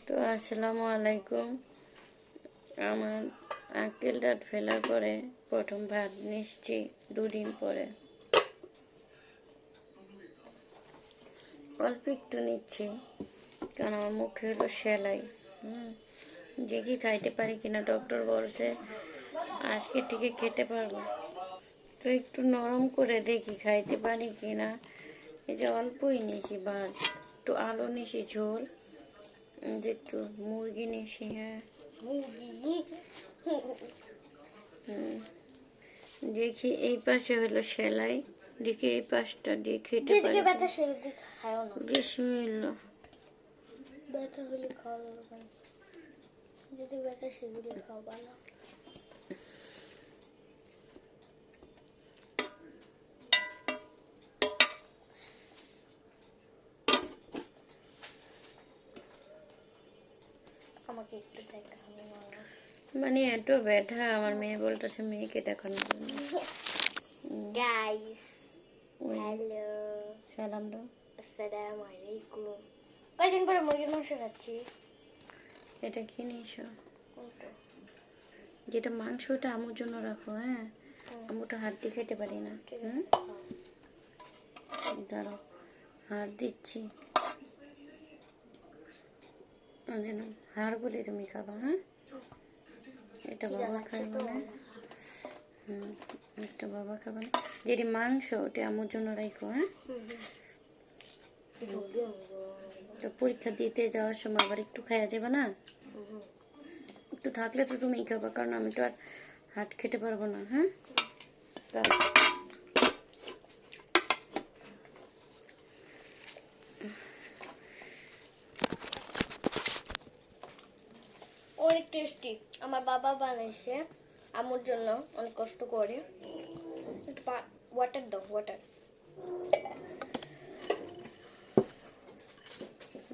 তো আসসালামু আলাইকুম। আমার আঙ্কেল ডাট ফেলার পরে প্রথম ভাত নিচ্ছি 2 দিন পরে। অল্প একটু নিচ্ছি কারণ আমার মুখে হলো সেলাই। দেখি খাইতে পারি কিনা। ডক্টর বলছে আজকে থেকে খেতে পারবো, তো একটু নরম করে দেখি খাইতে পারি কিনা। এই যে অল্পই নিয়েছি ভাত, একটু আলু নিয়েছি ঝোল, যে একটু মুরগি নিয়েছি। হ্যাঁ, দেখি এই পাশে হলো সেলাই, দেখি এই পাশটা দিয়ে খেতে পারি। বিসমিল্লাহ। ব্যথা হলে খাওয়া যাবে না, যদি ব্যথা সেগুলি খাওয়া না। আমাকে একটু দেখা মানে এত ব্যথা, আমার মেয়ে বলতেছে মেয়েকে দেখানোর জন্য। গাইস হ্যালো, সালাম দাও। আসসালামু আলাইকুম। কয়দিন পরে মুরগির মাংস খাচ্ছি। এটা কি নিয়েছো? কোনটা? যেটা মাংস, ওটা আমুর জন্য রাখো। হ্যাঁ, আমুটা হাত দিয়ে খেতে পারি না। দাঁড়াও, হাড় দিচ্ছি। হাড় বলে তুমি খাবা। হ্যাঁ, এটা বাবা খাবে না। এটা বাবা খাবে না। যেটি মাংস ওটা আমুর জন্য রাখো। হ্যাঁ, তো পরীক্ষা দিতে যাওয়ার সময় আবার একটু খাওয়া যাবে না? একটু থাকলে তো তুমি খাবা, কারণ আমি তো আর হাট খেতে পারবো না। হ্যাঁ, অনেক টেস্টি। আমার বাবা বানাইছে আমার জন্য, অনেক কষ্ট করে। একটু ওয়াটার দাও, ওয়াটার।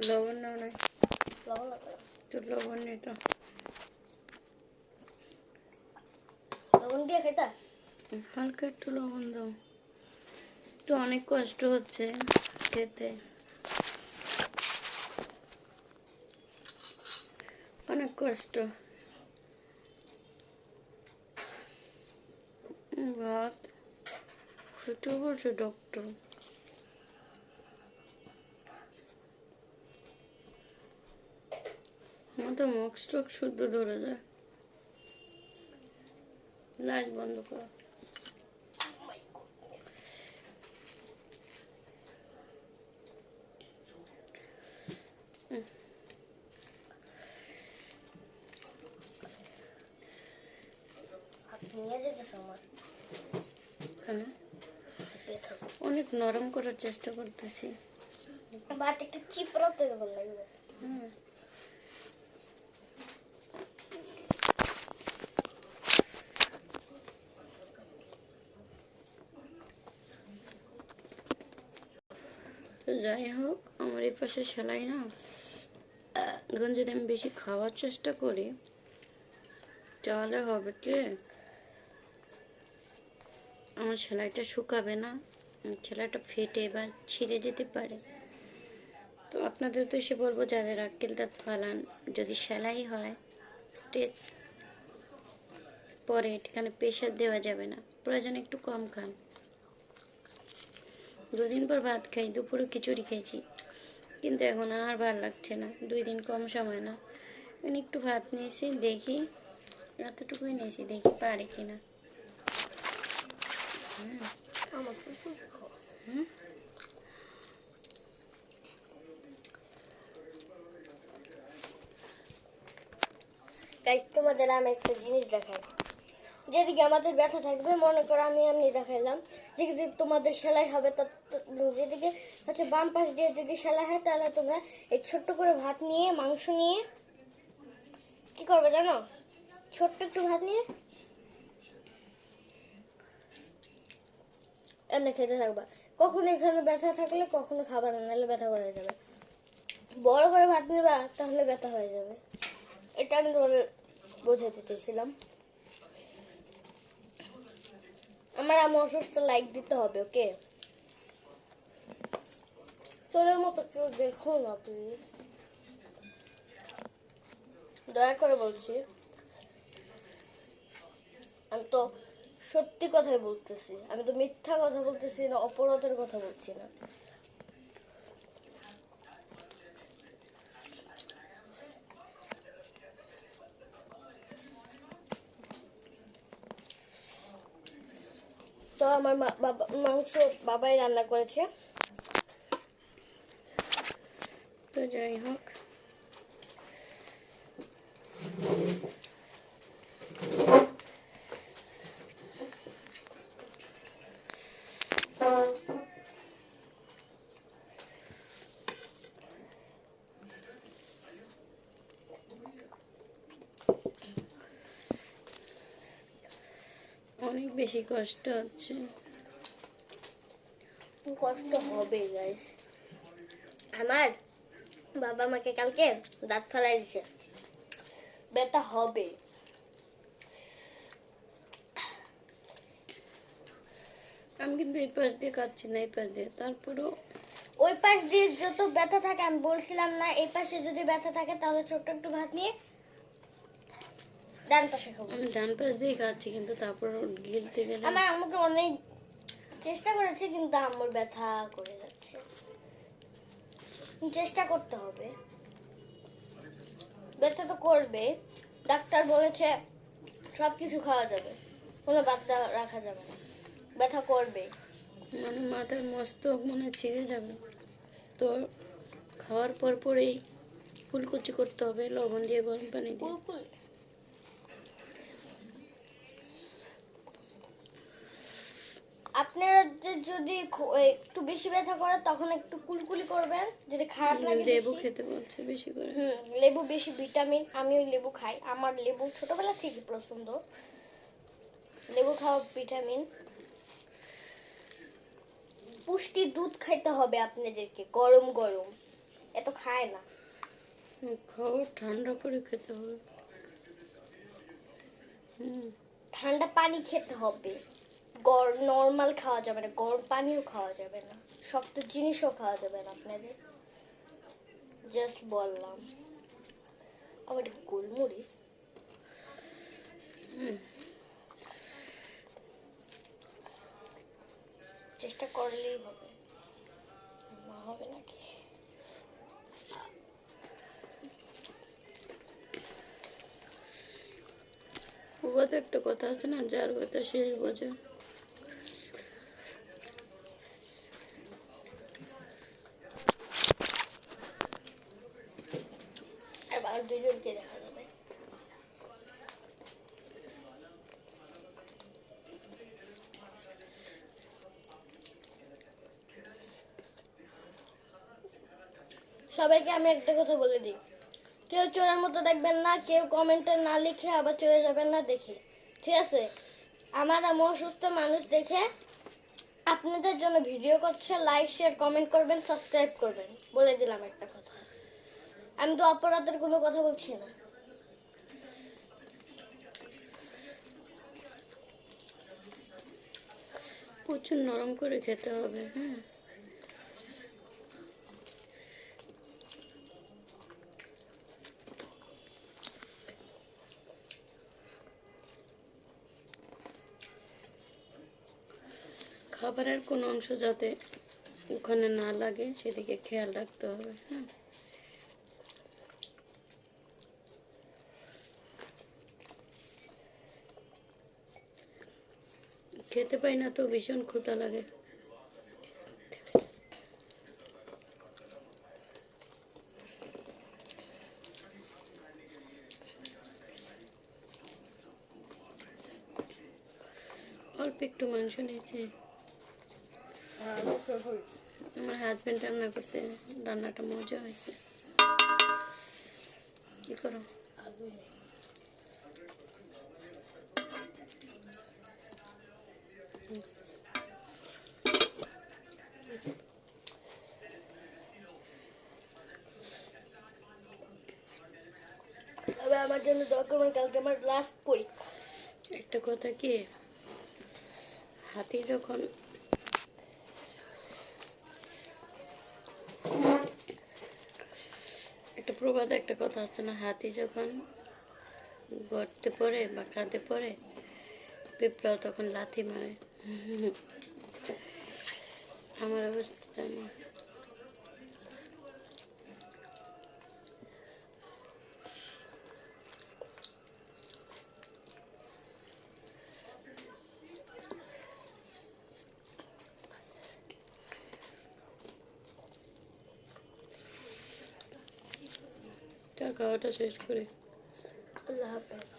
লবণ নাও না? লবণ লাগবে? তো লবণ নেই তো। লবণ দিয়ে খেতে হালকা একটু লবণ দাও। তো অনেক কষ্ট হচ্ছে খেতে, অনেক কষ্ট। ভাত খেতে বলছে ডক্টর। আমার তো মুখ স্ট্রোক শুদ্ধ ধরে যায়। লাইট বন্ধ করো। অনেক নরম করার চেষ্টা করতেছি। ভাত একটু চিপড়াতে ভালো লাগবে। তো যাই হোক, আমার এই পাশে সেলাই না, এখন যদি আমি বেশি খাওয়ার চেষ্টা করি তাহলে হবে কি, আমার সেলাইটা শুকাবে না, সেলাইটা ফেটে বা ছিঁড়ে যেতে পারে। তো আপনাদের তো এসে বলবো, যাদের আক্কেল দাঁত ফালান, যদি সেলাই হয় স্টেজ পরে এখানে প্রেশার দেওয়া যাবে না, প্রয়োজন একটু কম খান। 2 দিন পর ভাত খাই, দুপুরে খিচুড়ি খেয়েছি, কিন্তু এখন আর ভালো লাগছে না। 2 দিন কম সময় না, আমি একটু ভাত নিয়েছি, দেখি এতটুকুই নিয়েছি, দেখি পারি কিনা। তোমাদের আমি একটা জিনিস দেখাই। যেদিকে আমাদের ব্যথা থাকবে, মনে করো আমি এমনি দেখাইলাম, যেদিকে তোমাদের সেলাই হবে, যেদিকে হচ্ছে বাম পাশ দিয়ে যদি সেলাই হয়, তাহলে তোমরা এই ছোট্ট করে ভাত নিয়ে, মাংস নিয়ে কি করবে জানো? ছোট্ট একটু ভাত নিয়ে এমনি খেতে থাকবা। কখনো এখানে ব্যথা থাকলে কখনো খাবার না, নাহলে ব্যথা হয়ে যাবে। বড় করে ভাত নিবা, তাহলে ব্যথা হয়ে যাবে। এটা আমি তোমাদের বোঝাতে চেয়েছিলাম। আমার অসুস্থ, লাইক দিতে হবে, ওকে? চোরের মতো কেউ দেখো না প্লিজ। দয়া করে বলছি, আমি তো সত্যি কথাই বলতেছি, আমি তো মিথ্যা কথা বলতেছি না, অপরাধের কথা বলছি না। তো আমার মাংস বাবাই রান্না করেছে। তো যাই হোক, অনেক বেশি কষ্ট হচ্ছে। কষ্ট হবে গাইস। আমার বাবা আমাকে কালকে দাঁত ফালাই দিছে, ব্যথা হবে। আমি কিন্তু এই পাশ দিয়ে কাটছি না, এই পাশ দিয়ে, তারপরেও ওই পাশ দিয়ে যত ব্যথা থাকে, আমি বলছিলাম না এই পাশে যদি ব্যথা থাকে তাহলে ছোট্ট একটু ভাত নিয়ে ডান পাশে খাবো। আমি ডান পাশ দিয়ে কাটছি, কিন্তু তারপর গিলতে গেলে আমার আম্মুকে অনেক চেষ্টা করেছি, কিন্তু আম্মুর ব্যথা করে যাচ্ছে। চেষ্টা করতে হবে, ব্যথা তো করবে। ডাক্তার বলেছে সবকিছু খাওয়া যাবে, কোনো বাদ রাখা যাবে না, ব্যথা করবে। মানে মাথার মস্তক মনে হয় ছিঁড়ে যাবে। তো খাওয়ার পর পরেই ফুলকুচি করতে হবে লবণ দিয়ে, গরম পানি দিয়ে। আপনারা যদি একটু বেশি ব্যথা করে তখন একটু কুলকুলি করবেন, যদি খারাপ লাগে লেবু বেশি। খেতে বলছে বেশি করে। লেবু বেশি ভিটামিন, আমি ওই লেবু খাই, আমার লেবু ছোটবেলা থেকে পছন্দ। লেবু খাওয়া ভিটামিন, পুষ্টি দুধ খাইতে হবে আপনাদেরকে, গরম গরম, এত খায় না। খাওয়া ঠান্ডা করে খেতে হবে। ঠান্ডা পানি খেতে হবে, নর্মাল খাওয়া যাবে না, গরম পানিও খাওয়া যাবে না, শক্ত জিনিসও খাওয়া যাবে না আপনাদের, জাস্ট বললাম। আবার গোলমরিচ, চেষ্টা করলেই হবে, না হবে নাকি? ওবাতে একটা কথা আছে না, যার কথা শেষ বোঝে। এবার দুজনকে দেখা যাবে। সবাইকে আমি একটা কথা বলে দিই, কেউ চোরের মতো দেখবেন না, কেউ কমেন্টে না লিখে আবার চলে যাবেন না দেখে, ঠিক আছে? আমার এমন অসুস্থ মানুষ দেখে আপনাদের জন্য ভিডিও করছে, লাইক শেয়ার কমেন্ট করবেন, সাবস্ক্রাইব করবেন, বলে দিলাম একটা কথা। আমি তো অপরাধের কোনো কথা বলছি না। প্রচুর নরম করে খেতে হবে। খাবারের কোন অংশ যাতে ওখানে না লাগে সেদিকে খেয়াল রাখতে হবে। খেতে পাই না তো ভীষণ ক্ষুধা লাগে। অল্প একটু মাংস নিয়েছি, আমার হাজবেন্ড রান্না করছে, রান্নাটা মজা হয়েছে। কি করো? তবে আমার জন্য ডকুমেন্ট, কালকে আমার লাস্ট পরীক্ষা। একটা কথা কি, হাতি যখন একটা প্রবাদে একটা কথা আছে না, হাতি যখন গর্তে পড়ে বা কাঁদে পড়ে বিপ্লব তখন লাথি মারে। আমার অবস্থা তেমন। খাওয়াটা শেষ করি। আল্লাহ হাফেজ।